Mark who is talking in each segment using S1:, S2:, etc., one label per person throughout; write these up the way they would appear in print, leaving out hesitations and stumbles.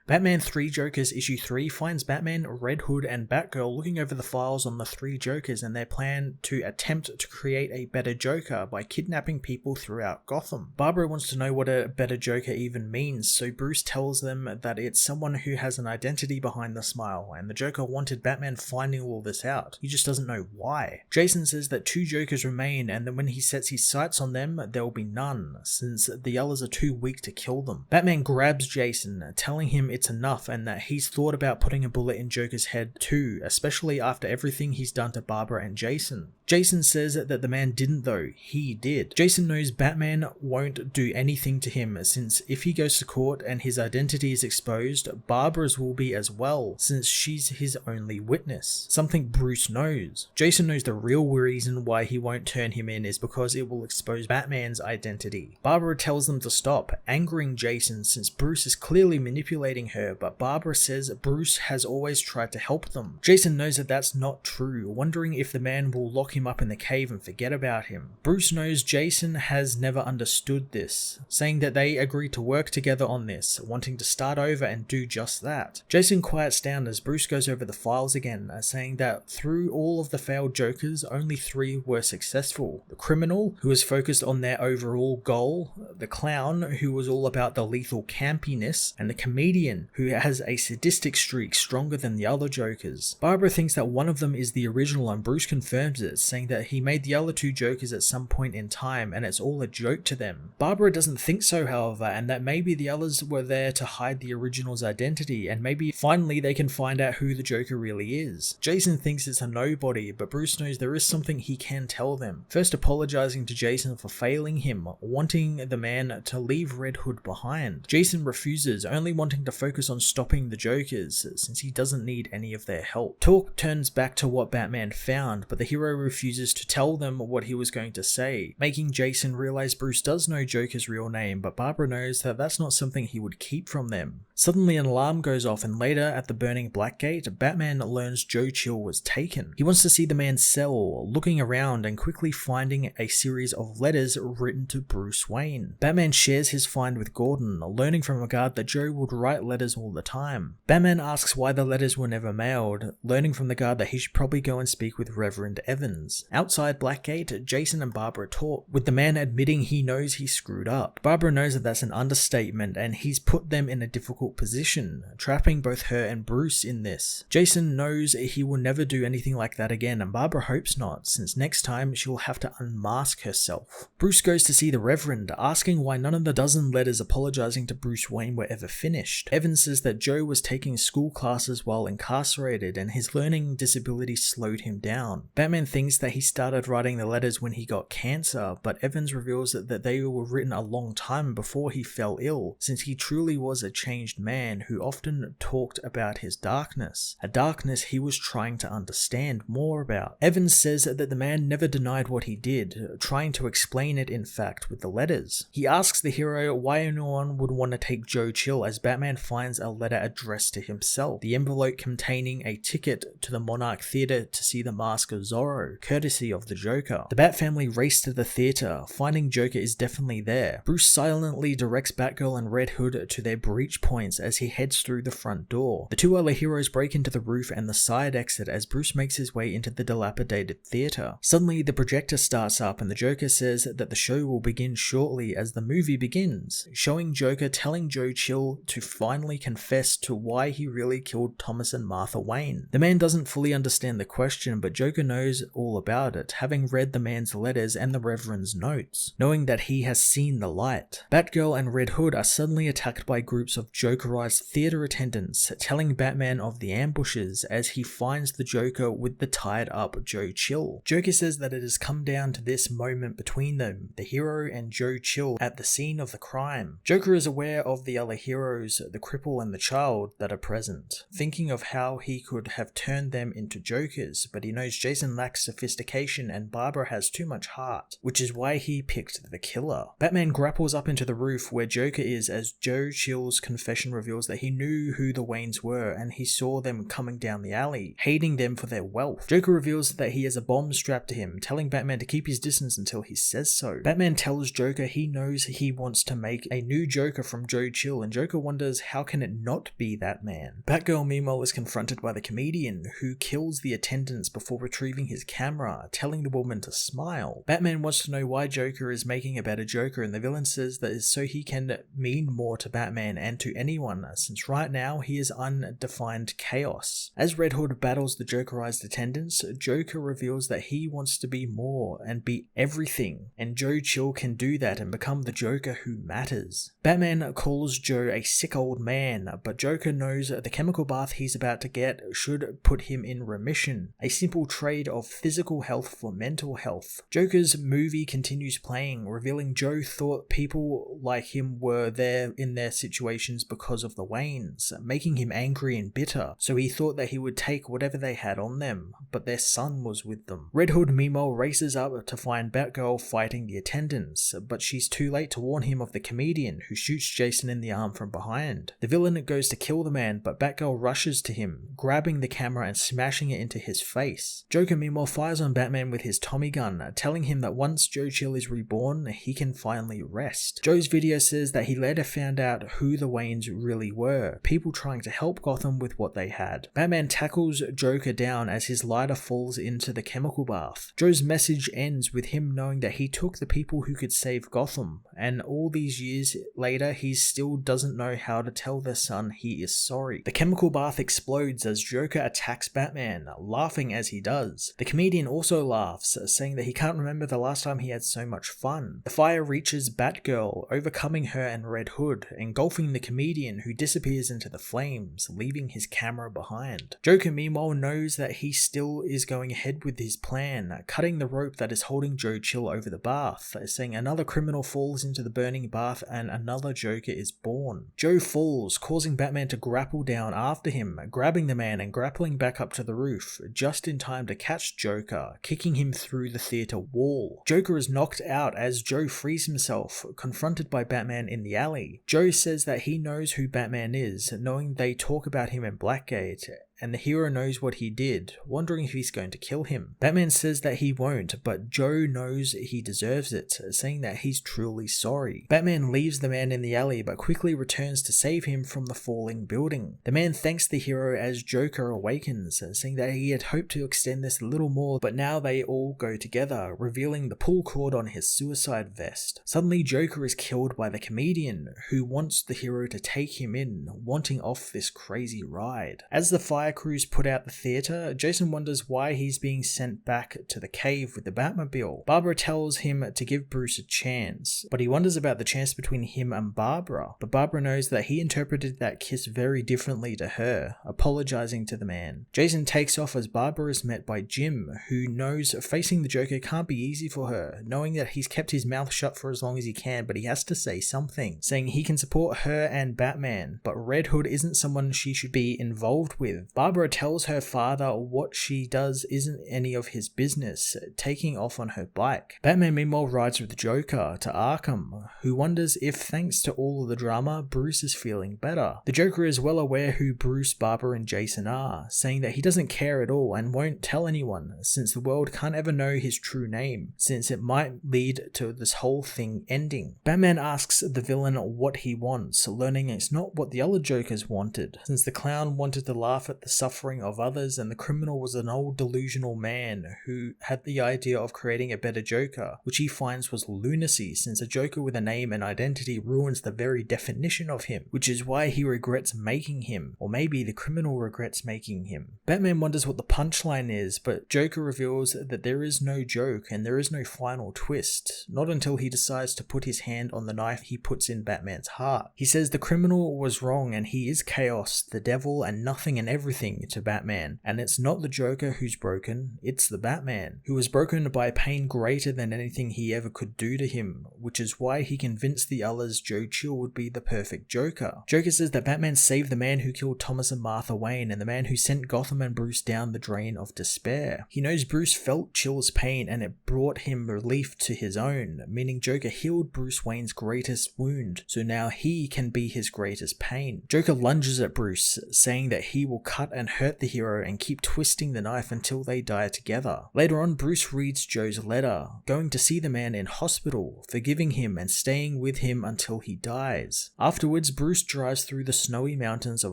S1: Batman 3 Jokers issue 3 finds Batman, Red Hood, and Batgirl looking over the files on the 3 Jokers and their plan to attempt to create a better Joker by kidnapping people throughout Gotham. Barbara wants to know what a better Joker even means, so Bruce tells them that it's someone who has an identity behind the smile, and the Joker wanted Batman finding all this out. He just doesn't know why. Jason says that 2 Jokers remain, and that when he sets his sights on them, there will be none, since the others are too weak to kill them. Batman grabs Jason, telling him it's enough and that he's thought about putting a bullet in Joker's head too, especially after everything he's done to Barbara and Jason. Jason says that the man didn't though, he did. Jason knows Batman won't do anything to him, since if he goes to court and his identity is exposed, Barbara's will be as well, since she's his only witness. Something Bruce knows. Jason knows the real reason why he won't turn him in is because it will expose Batman's identity. Barbara tells them to stop, angering Jason since Bruce is clearly manipulating her, but Barbara says Bruce has always tried to help them. Jason knows that that's not true, wondering if the man will lock him up in the cave and forget about him. Bruce knows Jason has never understood this, saying that they agreed to work together on this, wanting to start over and do just that. Jason quiets down as Bruce goes over the files again, saying that through all of the failed Jokers, only 3 were successful. The criminal, who was focused on their overall goal, the clown, who was all about the lethal campiness, and the comedian, who has a sadistic streak stronger than the other Jokers. Barbara thinks that one of them is the original and Bruce confirms it, saying that he made the other 2 Jokers at some point in time and it's all a joke to them. Barbara doesn't think so, however, and that maybe the others were there to hide the original's identity, and maybe finally they can find out who the Joker really is. Jason thinks it's a nobody, but Bruce knows there is something he can tell them. First apologizing to Jason for failing him, wanting the man to leave Red Hood behind. Jason refuses, only wanting to focus on stopping the Jokers, since he doesn't need any of their help. Talk turns back to what Batman found, but the hero refuses to tell them what he was going to say, making Jason realize Bruce does know Joker's real name, but Barbara knows that that's not something he would keep from them. Suddenly an alarm goes off, and later at the burning Blackgate, Batman learns Joe Chill was taken. He wants to see the man's cell, looking around and quickly finding a series of letters written to Bruce Wayne. Batman shares his find with Gordon, learning from a guard that Joe would write letters all the time. Batman asks why the letters were never mailed, learning from the guard that he should probably go and speak with Reverend Evans. Outside Blackgate, Jason and Barbara talk, with the man admitting he knows he screwed up. Barbara knows that that's an understatement and he's put them in a difficult position, trapping both her and Bruce in this. Jason knows he will never do anything like that again, and Barbara hopes not, since next time she'll have to unmask herself. Bruce goes to see the Reverend, asking why none of the dozen letters apologizing to Bruce Wayne were ever finished. Evans says that Joe was taking school classes while incarcerated and his learning disability slowed him down. Batman thinks that he started writing the letters when he got cancer, but Evans reveals that they were written a long time before he fell ill, since he truly was a changed man who often talked about his darkness, a darkness he was trying to understand more about. Evans says that the man never denied what he did, trying to explain it in fact with the letters. He asks the hero why anyone would want to take Joe Chill as Batman finds a letter addressed to himself, the envelope containing a ticket to the Monarch Theatre to see The Mask of Zorro, courtesy of the Joker. The Bat family race to the theatre, finding Joker is definitely there. Bruce silently directs Batgirl and Red Hood to their breach points as he heads through the front door. The 2 other heroes break into the roof and the side exit as Bruce makes his way into the dilapidated theatre. Suddenly the projector starts up and the Joker says that the show will begin shortly as the movie begins, showing Joker telling Joe Chill to finally confess to why he really killed Thomas and Martha Wayne. The man doesn't fully understand the question, but Joker knows all about it, having read the man's letters and the Reverend's notes, knowing that he has seen the light. Batgirl and Red Hood are suddenly attacked by groups of Jokerized theatre attendants, telling Batman of the ambushes as he finds the Joker with the tied up Joe Chill. Joker says that it has come down to this moment between them, the hero and Joe Chill at the scene of the crime. Joker is aware of the other heroes, the cripple and the child, that are present, thinking of how he could have turned them into Jokers, but he knows Jason lacks sophistication and Barbara has too much heart, which is why he picked the killer. Batman grapples up into the roof where Joker is as Joe Chill's confession revelation reveals that he knew who the Waynes were and he saw them coming down the alley, hating them for their wealth. Joker reveals that he has a bomb strapped to him, telling Batman to keep his distance until he says so. Batman tells Joker he knows he wants to make a new Joker from Joe Chill, and Joker wonders how can it not be that man. Batgirl meanwhile is confronted by the comedian, who kills the attendants before retrieving his camera, telling the woman to smile. Batman wants to know why Joker is making a better Joker, and the villain says that is so he can mean more to Batman and to anyone, since right now he is undefined chaos. As Red Hood battles the Jokerized attendants, Joker reveals that he wants to be more and be everything, and Joe Chill can do that and become the Joker who matters. Batman calls Joe a sick old man, but Joker knows the chemical bath he's about to get should put him in remission, a simple trade of physical health for mental health. Joker's movie continues playing, revealing Joe thought people like him were there in their situations because of the Waynes, making him angry and bitter, so he thought that he would take whatever they had on them, but their son was with them. Red Hood meanwhile races up to find Batgirl fighting the attendants, but she's too late to warn him of the comedian, who shoots Jason in the arm from behind. The villain goes to kill the man, but Batgirl rushes to him, grabbing the camera and smashing it into his face. Joker meanwhile fires on Batman with his Tommy gun, telling him that once Joe Chill is reborn, he can finally rest. Joe's video says that he later found out who the Waynes really were, people trying to help Gotham with what they had. Batman tackles Joker down as his lighter falls into the chemical bath. Joe's message ends with him knowing that he took the people who could save Gotham, and all these years later he still doesn't know how to tell their son he is sorry. The chemical bath explodes as Joker attacks Batman, laughing as he does. The comedian also laughs, saying that he can't remember the last time he had so much fun. The fire reaches Batgirl, overcoming her and Red Hood, engulfing the comedian, who disappears into the flames, leaving his camera behind. Joker meanwhile knows that he still is going ahead with his plan, cutting the rope that is holding Joe Chill over the bath, saying another criminal falls into the burning bath and another Joker is born. Joe falls, causing Batman to grapple down after him, grabbing the man and grappling back up to the roof, just in time to catch Joker, kicking him through the theater wall. Joker is knocked out as Joe frees himself, confronted by Batman in the alley. Joe says that he knows who Batman is, knowing they talk about him in Blackgate, and the hero knows what he did, wondering if he's going to kill him. Batman says that he won't, but Joe knows he deserves it, saying that he's truly sorry. Batman leaves the man in the alley, but quickly returns to save him from the falling building. The man thanks the hero as Joker awakens, saying that he had hoped to extend this a little more, but now they all go together, revealing the pull cord on his suicide vest. Suddenly Joker is killed by the comedian, who wants the hero to take him in, wanting off this crazy ride. As the fire crews put out the theater, Jason wonders why he's being sent back to the cave with the Batmobile. Barbara tells him to give Bruce a chance, but he wonders about the chance between him and Barbara. But Barbara knows that he interpreted that kiss very differently to her, apologizing to the man. Jason takes off as Barbara is met by Jim, who knows facing the Joker can't be easy for her, knowing that he's kept his mouth shut for as long as he can, but he has to say something, saying he can support her and Batman, but Red Hood isn't someone she should be involved with. Barbara tells her father what she does isn't any of his business, taking off on her bike. Batman meanwhile rides with the Joker to Arkham, who wonders if thanks to all of the drama, Bruce is feeling better. The Joker is well aware who Bruce, Barbara and Jason are, saying that he doesn't care at all and won't tell anyone, since the world can't ever know his true name, since it might lead to this whole thing ending. Batman asks the villain what he wants, learning it's not what the other Jokers wanted, since the clown wanted to laugh at the suffering of others and the criminal was an old delusional man who had the idea of creating a better Joker, which he finds was lunacy, since a Joker with a name and identity ruins the very definition of him, which is why he regrets making him, or maybe the criminal regrets making him. Batman wonders what the punchline is, but Joker reveals that there is no joke and there is no final twist, not until he decides to put his hand on the knife he puts in Batman's heart. He says the criminal was wrong and he is chaos, the devil, and nothing and everything everything to Batman, and it's not the Joker who's broken, it's the Batman, who was broken by pain greater than anything he ever could do to him, which is why he convinced the others Joe Chill would be the perfect Joker. Joker says that Batman saved the man who killed Thomas and Martha Wayne and the man who sent Gotham and Bruce down the drain of despair. He knows Bruce felt Chill's pain and it brought him relief to his own, meaning Joker healed Bruce Wayne's greatest wound, so now he can be his greatest pain. Joker lunges at Bruce, saying that he will cut and hurt the hero and keep twisting the knife until they die together. Later on, Bruce reads Joe's letter, going to see the man in hospital, forgiving him and staying with him until he dies. Afterwards, Bruce drives through the snowy mountains of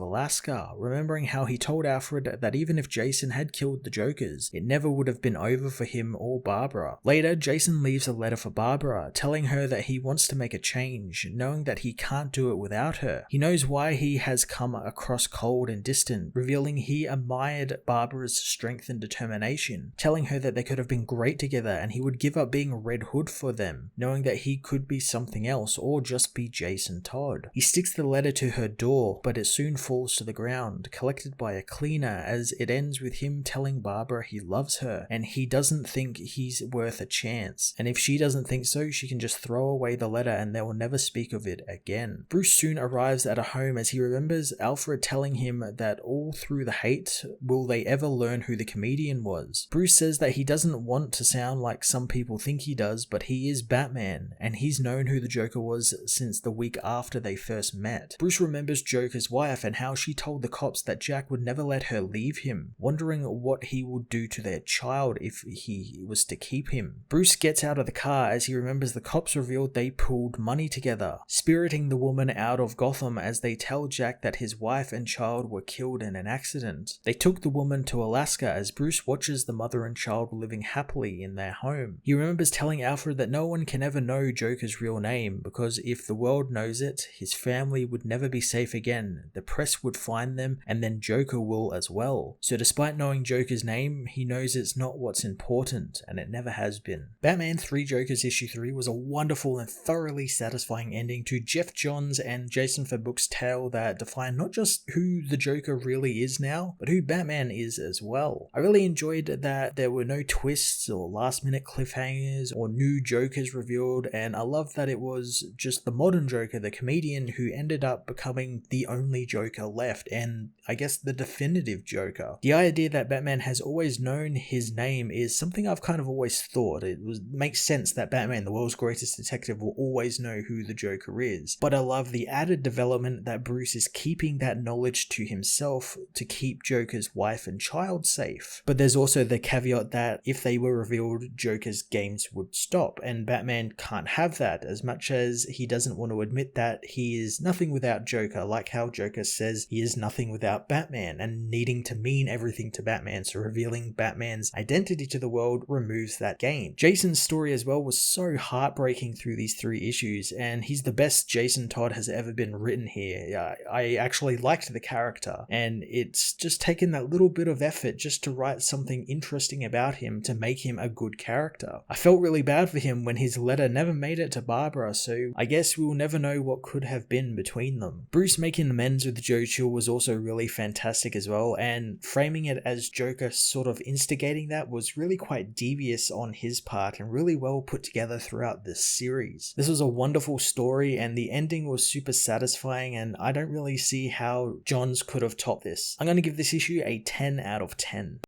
S1: Alaska, remembering how he told Alfred that even if Jason had killed the Jokers, it never would have been over for him or Barbara. Later, Jason leaves a letter for Barbara, telling her that he wants to make a change, knowing that he can't do it without her. He knows why he has come across cold and distant, revealing he admired Barbara's strength and determination, telling her that they could have been great together and he would give up being Red Hood for them, knowing that he could be something else or just be Jason Todd. He sticks the letter to her door, but it soon falls to the ground, collected by a cleaner, as it ends with him telling Barbara he loves her and he doesn't think he's worth a chance, and if she doesn't think so, she can just throw away the letter and they will never speak of it again. Bruce soon arrives at a home as he remembers Alfred telling him that all through the hate, will they ever learn who the comedian was. Bruce says that he doesn't want to sound like some people think he does, but he is Batman, and he's known who the Joker was since the week after they first met. Bruce remembers Joker's wife and how she told the cops that Jack would never let her leave him, wondering what he would do to their child if he was to keep him. Bruce gets out of the car as he remembers the cops revealed they pooled money together, spiriting the woman out of Gotham as they tell Jack that his wife and child were killed in an accident. They took the woman to Alaska as Bruce watches the mother and child living happily in their home. He remembers telling Alfred that no one can ever know Joker's real name because if the world knows it, his family would never be safe again, the press would find them and then Joker will as well. So despite knowing Joker's name, he knows it's not what's important and it never has been. Batman 3 Jokers issue 3 was a wonderful and thoroughly satisfying ending to Jeff Johns and Jason Fabok's tale that defined not just who the Joker really is now, but who Batman is as well. I really enjoyed that there were no twists or last minute cliffhangers or new Jokers revealed, and I love that it was just the modern Joker, the comedian, who ended up becoming the only Joker left, and I guess the definitive Joker. The idea that Batman has always known his name is something I've kind of always thought. Makes sense that Batman, the world's greatest detective, will always know who the Joker is, but I love the added development that Bruce is keeping that knowledge to himself to keep Joker's wife and child safe. But there's also the caveat that if they were revealed, Joker's games would stop, and Batman can't have that, as much as he doesn't want to admit that he is nothing without Joker, like how Joker says he is nothing without Batman, and needing to mean everything to Batman, so revealing Batman's identity to the world removes that game. Jason's story as well was so heartbreaking through these 3 issues, and he's the best Jason Todd has ever been written here. I actually liked the character, and it's just taken that little bit of effort just to write something interesting about him to make him a good character. I felt really bad for him when his letter never made it to Barbara, so I guess we'll never know what could have been between them. Bruce making amends with Joe Chill was also really fantastic as well, and framing it as Joker sort of instigating that was really quite devious on his part and really well put together throughout this series. This was a wonderful story and the ending was super satisfying, and I don't really see how Johns could have topped this. I'm going to give this issue a 10 out of 10.